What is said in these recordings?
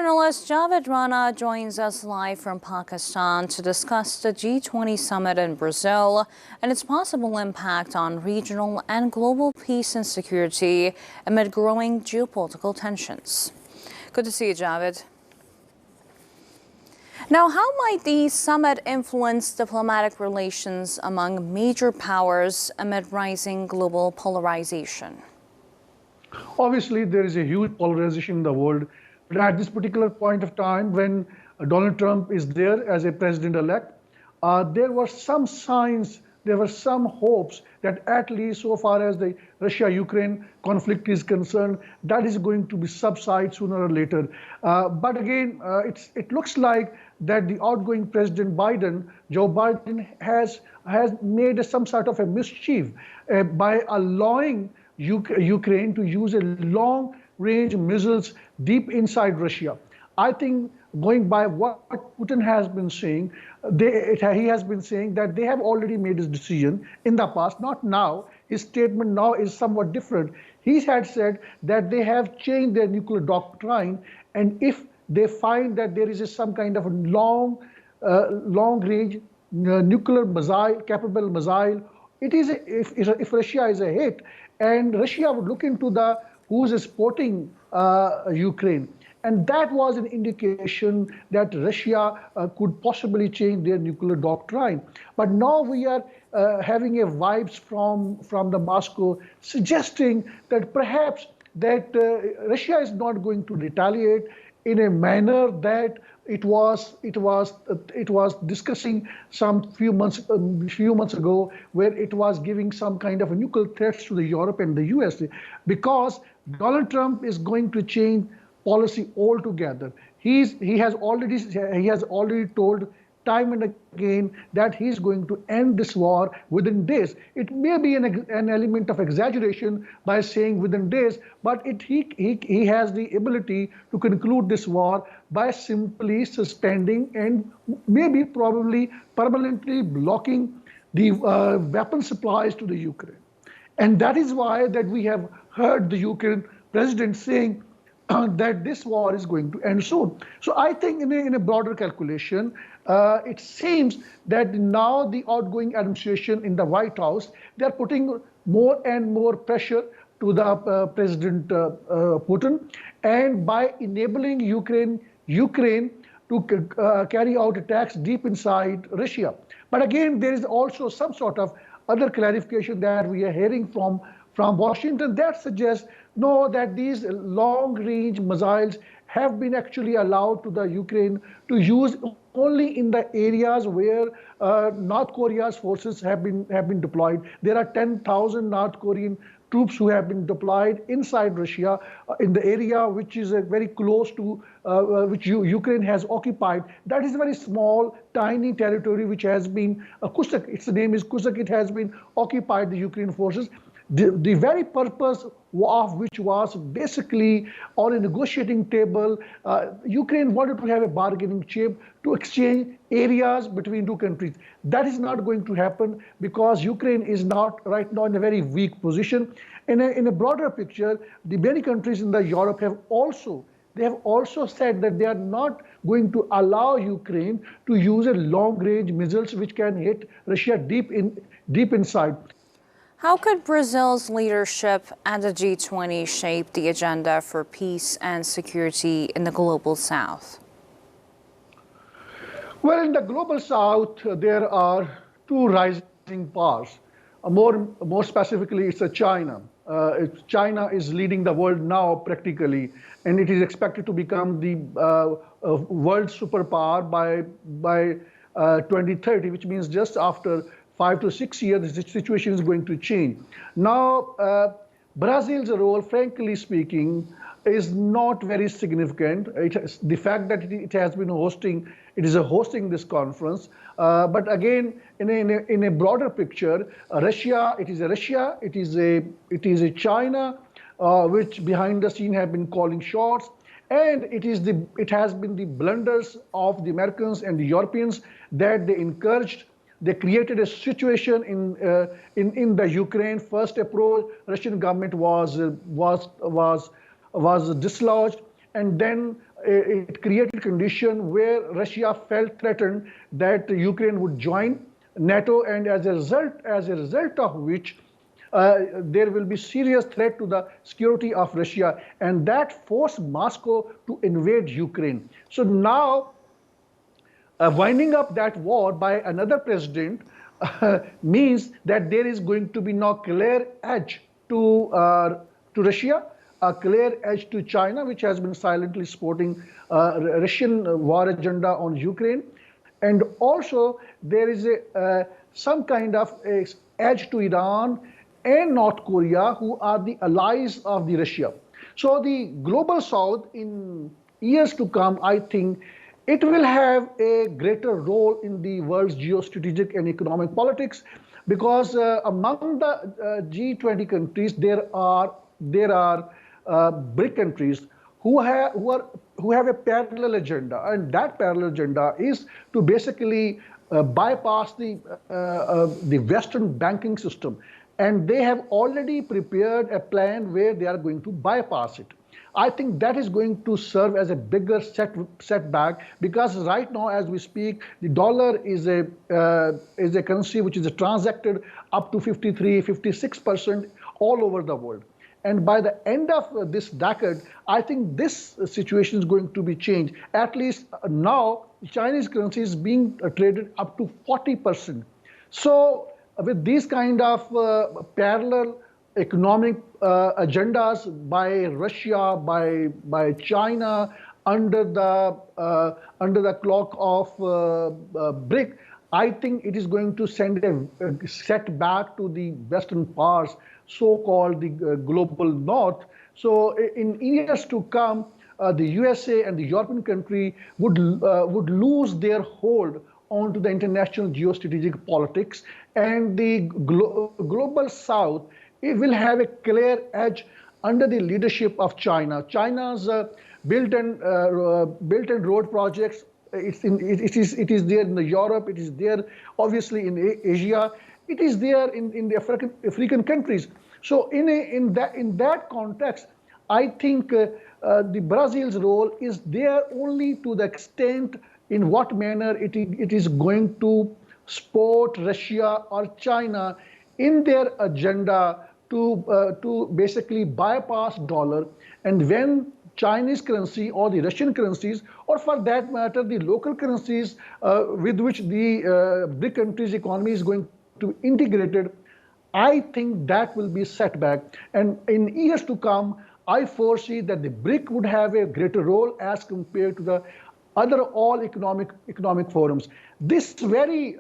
Analyst Javed Rana joins us live from Pakistan to discuss the G20 summit in Brazil and its possible impact on regional and global peace and security amid growing geopolitical tensions. Good to see you, Javed. Now, how might the summit influence diplomatic relations among major powers amid rising global polarization? Obviously, there is a huge polarization in the world. But at this particular point of time, when Donald Trump is there as a president-elect, there were some signs, there were some hopes that at least so far as the Russia-Ukraine conflict is concerned, that is going to be subside sooner or later. But again, it looks like that the outgoing President Biden, Joe Biden, has made some sort of a mischief by allowing Ukraine to use a long-range missiles deep inside Russia. I think going by what Putin has been saying, he has been saying that they have already made his decision in the past, not now. His statement now is somewhat different. He had said that they have changed their nuclear doctrine, and if they find that there is some kind of a long-range nuclear missile, capable missile, if Russia is a hit, and Russia would look into who's supporting Ukraine. And that was an indication that Russia could possibly change their nuclear doctrine. But now we are having a vibes from the Moscow suggesting that perhaps that Russia is not going to retaliate in a manner that it was discussing some few months ago, where it was giving some kind of a nuclear threats to the Europe and the US, because Donald Trump is going to change policy altogether. He has already told time and again that he's going to end this war within days. It may be an element of exaggeration by saying within days, but he has the ability to conclude this war by simply suspending and probably permanently blocking the weapon supplies to the Ukraine. And that is why that we have heard the Ukraine president saying that this war is going to end soon. So I think in a broader calculation, it seems that now the outgoing administration in the White House, they're putting more and more pressure to the President Putin, and by enabling Ukraine to carry out attacks deep inside Russia. But again, there is also some sort of other clarification that we are hearing from Washington that suggests that these long-range missiles have been actually allowed to the Ukraine to use only in the areas where North Korea's forces have been deployed. There are 10,000 North Korean troops who have been deployed inside Russia in the area which is very close to which Ukraine has occupied. That is a very small, tiny territory which has been Kusak. Its name is Kusak. It has been occupied the Ukraine forces. The very purpose of which was basically on a negotiating table, Ukraine wanted to have a bargaining chip to exchange areas between two countries. That is not going to happen because Ukraine is not right now in a very weak position. In a broader picture, the many countries in Europe have also said that they are not going to allow Ukraine to use a long-range missiles which can hit Russia deep inside. How could Brazil's leadership at the G20 shape the agenda for peace and security in the global south? Well, in the global south, there are two rising powers. More specifically, it's China. China is leading the world now practically, and it is expected to become the world superpower by 2030, which means just after 5 to 6 years, the situation is going to change. Now, Brazil's role, frankly speaking, is not very significant. The fact that it has been hosting this conference. But again, in a broader picture, Russia, it is a China which behind the scene have been calling shots. And it has been the blunders of the Americans and the Europeans that they encouraged. They created a situation in the Ukraine. First approach, Russian government was dislodged, and then it created condition where Russia felt threatened that Ukraine would join NATO, and as a result of which there will be serious threat to the security of Russia, and that forced Moscow to invade Ukraine. So now, winding up that war by another president means that there is going to be no clear edge to Russia, a clear edge to China, which has been silently supporting Russian war agenda on Ukraine, and also there is some kind of edge to Iran and North Korea, who are the allies of the Russia. So the global South, in years to come, I think it will have a greater role in the world's geostrategic and economic politics, because among the G20 countries, there are BRIC countries who have a parallel agenda, and that parallel agenda is to basically bypass the Western banking system. And they have already prepared a plan where they are going to bypass it. I think that is going to serve as a bigger setback, because right now, as we speak, the dollar is a currency which is transacted up to 53, 56% all over the world. And by the end of this decade, I think this situation is going to be changed. At least now, Chinese currency is being traded up to 40%. So with these kind of parallel economic agendas by Russia, by China, under the cloak of BRIC, I think it is going to send a setback to the Western powers, so-called the global North. So in years to come, the USA and the European country would lose their hold onto the international geostrategic politics, and the global South, it will have a clear edge under the leadership of China. China's built-in road projects, it is there in Europe, it is there obviously in Asia, it is there in the African countries. So in that context, I think the Brazil's role is there only to the extent in what manner it is going to support Russia or China in their agenda to basically bypass dollar. And when Chinese currency or the Russian currencies, or for that matter, the local currencies with which the BRIC countries' economy is going to be integrated, I think that will be a setback. And in years to come, I foresee that the BRIC would have a greater role as compared to the other all economic forums. This very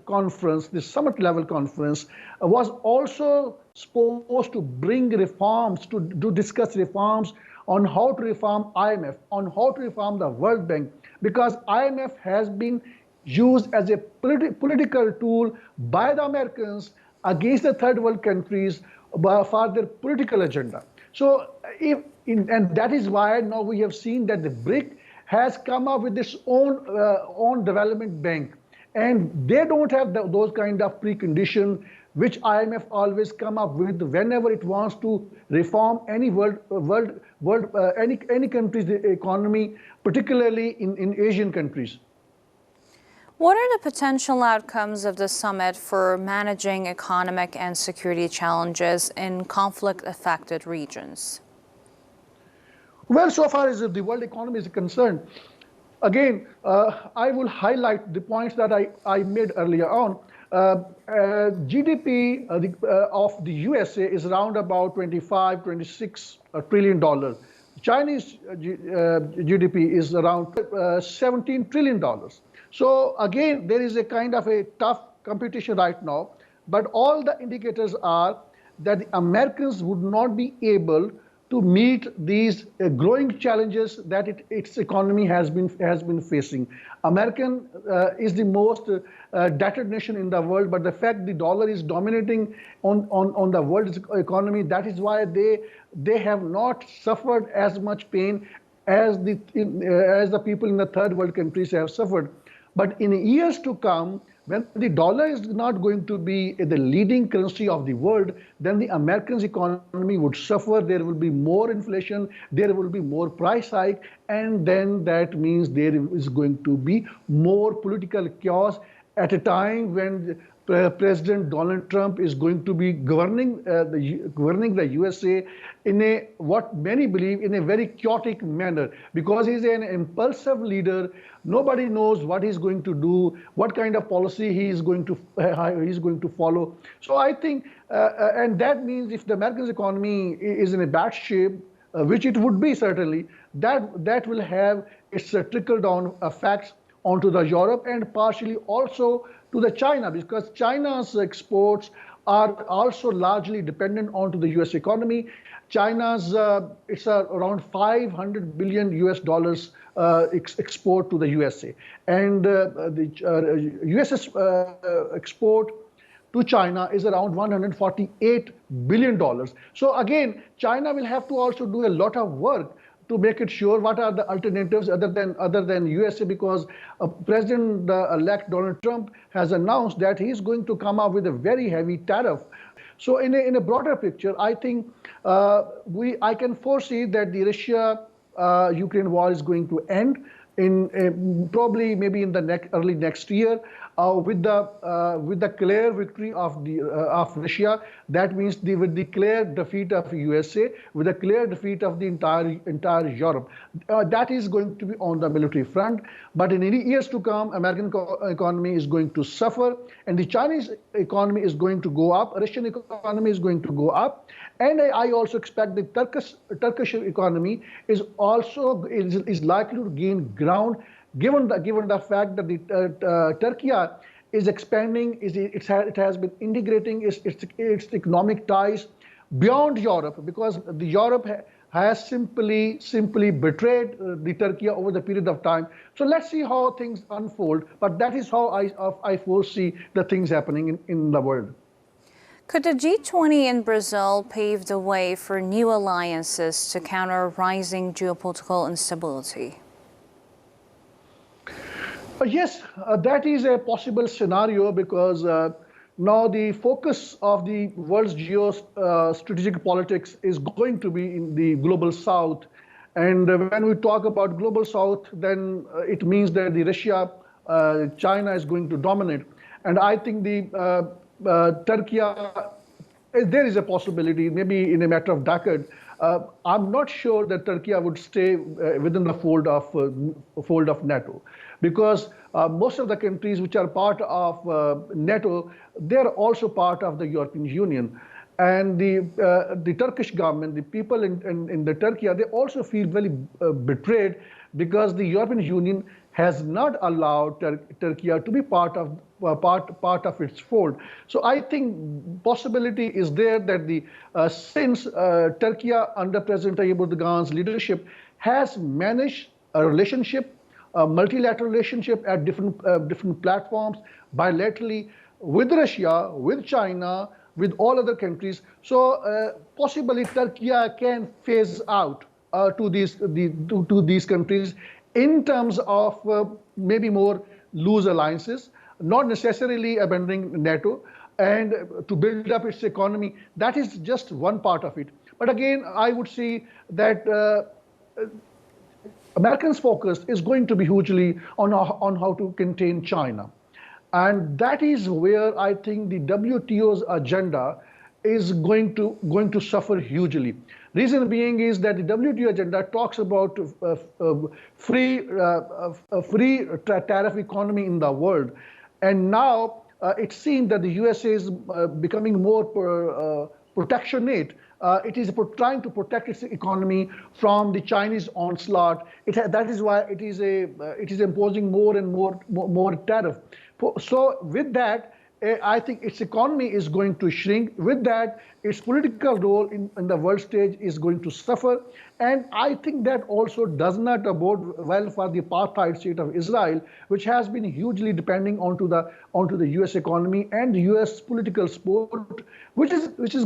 conference, this summit level conference, was also supposed to bring reforms, to discuss reforms on how to reform IMF, on how to reform the World Bank, because IMF has been used as a political tool by the Americans against the third world countries for their political agenda. So, and that is why now we have seen that the BRIC has come up with its own development bank, and they don't have those kind of preconditions which IMF always come up with whenever it wants to reform any any country's economy, particularly in Asian countries. What are the potential outcomes of the summit for managing economic and security challenges in conflict-affected regions? Well, so far as the world economy is concerned, again, I will highlight the points that I made earlier on. GDP of the USA is around about $26 trillion. Chinese GDP is around $17 trillion. So again, there is a kind of a tough competition right now, but all the indicators are that the Americans would not be able to meet these growing challenges that its economy has been facing. American is the most debted nation in the world, but the fact the dollar is dominating on the world's economy, that is why they have not suffered as much pain as the people in the third world countries have suffered. But in years to come, when the dollar is not going to be the leading currency of the world, then the Americans' economy would suffer. There will be more inflation, there will be more price hike, and then that means there is going to be more political chaos at a time when President Donald Trump is going to be governing the USA in a what many believe in a very chaotic manner, because he's an impulsive leader. Nobody knows what he's going to do, what kind of policy he's going to follow. So I think, and that means if the American economy is in a bad shape, which it would be certainly, that will have its trickle down effects onto the Europe and partially also to the China, because China's exports are also largely dependent onto the US economy. China's it's around 500 billion US dollars export to the USA, and the US export to China is around $148 billion. So again, China will have to also do a lot of work to make it sure what are the alternatives other than USA, because President-elect Donald Trump has announced that he's going to come up with a very heavy tariff. So in a broader picture, I think I can foresee that the Russia-Ukraine war is going to end in probably maybe in the early next year with the clear victory of Russia. That means with the clear defeat of USA, with the clear defeat of the entire Europe. That is going to be on the military front. But in any years to come, American economy is going to suffer, and the Chinese economy is going to go up. Russian economy is going to go up, and I also expect the Turkish economy is likely to gain ground, given the fact that the Turkey is expanding, it has been integrating its economic ties beyond Europe, because the Europe has simply betrayed the Turkey over the period of time. So let's see how things unfold. But that is how I foresee the things happening in the world. Could the G20 in Brazil pave the way for new alliances to counter rising geopolitical instability? Yes, that is a possible scenario, because now the focus of the world's geo-strategic politics is going to be in the global south. And when we talk about global south, then it means that the China is going to dominate. And I think the Turkey, there is a possibility, maybe in a matter of decade. I'm not sure that Turkey would stay within the fold of NATO, because most of the countries which are part of NATO, they're also part of the European Union. And the Turkish government, the people in the Turkey, they also feel very betrayed, because the European Union has not allowed Turkey to be part of its fold. So I think possibility is there that since Turkey under President Tayyip Erdogan's leadership has managed a relationship, a multilateral relationship at different platforms, bilaterally with Russia, with China, with all other countries. So possibly Turkey can phase out to these countries in terms of maybe more loose alliances, not necessarily abandoning NATO, and to build up its economy. That is just one part of it. But again, I would say that Americans' focus is going to be hugely on how to contain China. And that is where I think the WTO's agenda is going to suffer hugely. Reason being is that the WTO agenda talks about free tariff economy in the world, and now it seems that the USA is becoming more protectionist. It is trying to protect its economy from the Chinese onslaught. That is why it is imposing more and more tariff. So with that, I think its economy is going to shrink. With that, its political role in the world stage is going to suffer. And I think that also does not bode well for the apartheid state of Israel, which has been hugely depending onto the U.S. economy and U.S. political support, which is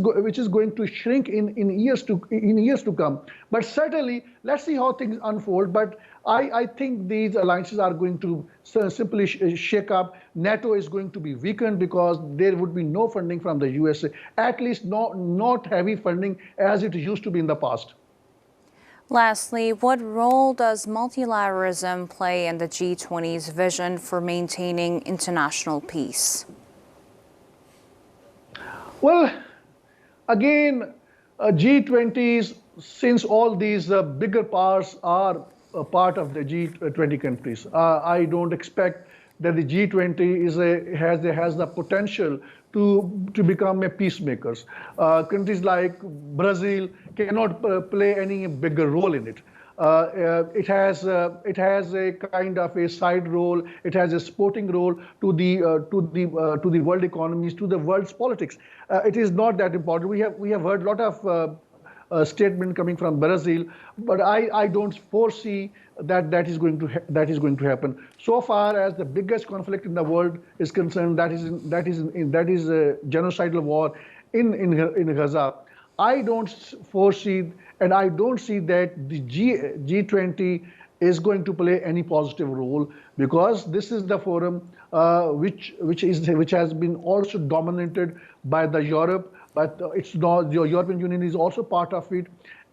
going to shrink in years to come. But certainly, let's see how things unfold. But I think these alliances are going to simply shake up. NATO is going to be weakened because there would be no funding from the USA, at least not heavy funding as it used to be in the past. Lastly, what role does multilateralism play in the G20's vision for maintaining international peace? Well, again, G20s, since all these bigger powers are a part of the G20 countries, I don't expect that the G20 has the potential to become a peacemakers. Countries like Brazil cannot play any bigger role in it. It has a kind of a side role. It has a supporting role to the world economies, to the world's politics. It is not that important. We have heard a lot of statement coming from Brazil, but I don't foresee that is going to happen. So far as the biggest conflict in the world is concerned, that is a genocidal war in Gaza. I don't foresee and I don't see that the G20 is going to play any positive role, because this is the forum which has been also dominated by the Europe, but it's not, the European Union is also part of it,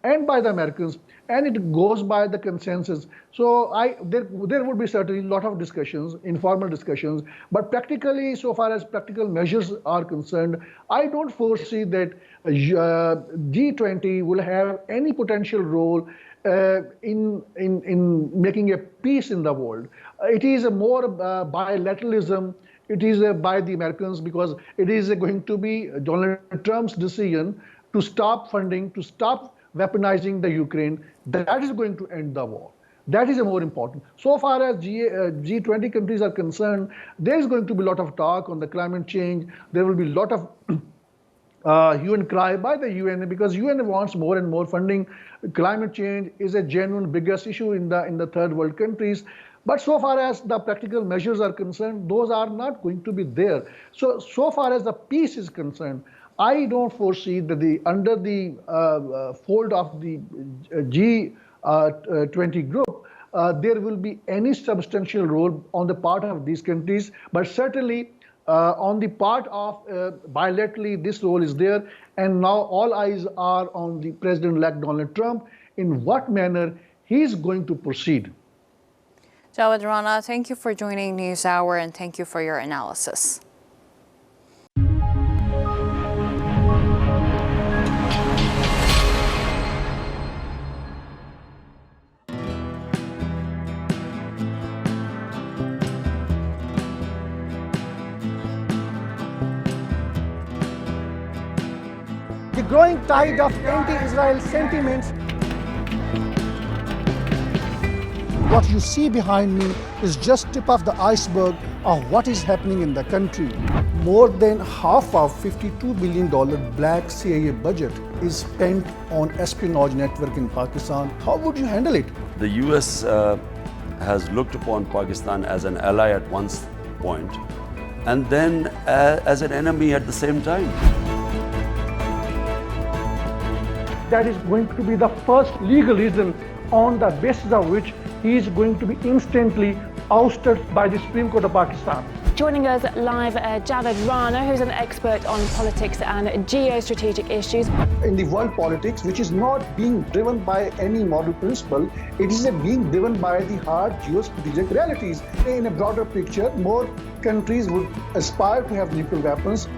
and by the Americans, and it goes by the consensus. So there would be certainly a lot of discussions, informal discussions, but practically, so far as practical measures are concerned, I don't foresee that G20 will have any potential role in making a peace in the world. It is a more bilateralism. It is by the Americans, because it is going to be Donald Trump's decision to stop funding, to stop weaponizing the Ukraine. That is going to end the war. That is more important. So far as G20 countries are concerned, there is going to be a lot of talk on the climate change. There will be a lot of hue and cry by the UN, because UN wants more and more funding. Climate change is a genuine biggest issue in the third world countries. But so far as the practical measures are concerned, those are not going to be there. So far as the peace is concerned, I don't foresee that under the fold of the G20 group, there will be any substantial role on the part of these countries. But certainly, on the part of bilaterally, this role is there. And now all eyes are on the President-elect Donald Trump, in what manner he is going to proceed. Javed Rana, thank you for joining NewsHour, and thank you for your analysis. The growing tide of anti-Israel sentiments. What you see behind me is just tip of the iceberg of what is happening in the country. More than half of $52 billion black CIA budget is spent on espionage network in Pakistan. How would you handle it? The US has looked upon Pakistan as an ally at one point, and then as an enemy at the same time. That is going to be the first legal reason on the basis of which he is going to be instantly ousted by the Supreme Court of Pakistan. Joining us live, Javed Rana, who's an expert on politics and geo-strategic issues. In the world politics, which is not being driven by any moral principle, it is being driven by the hard geo-strategic realities. In a broader picture, more countries would aspire to have nuclear weapons.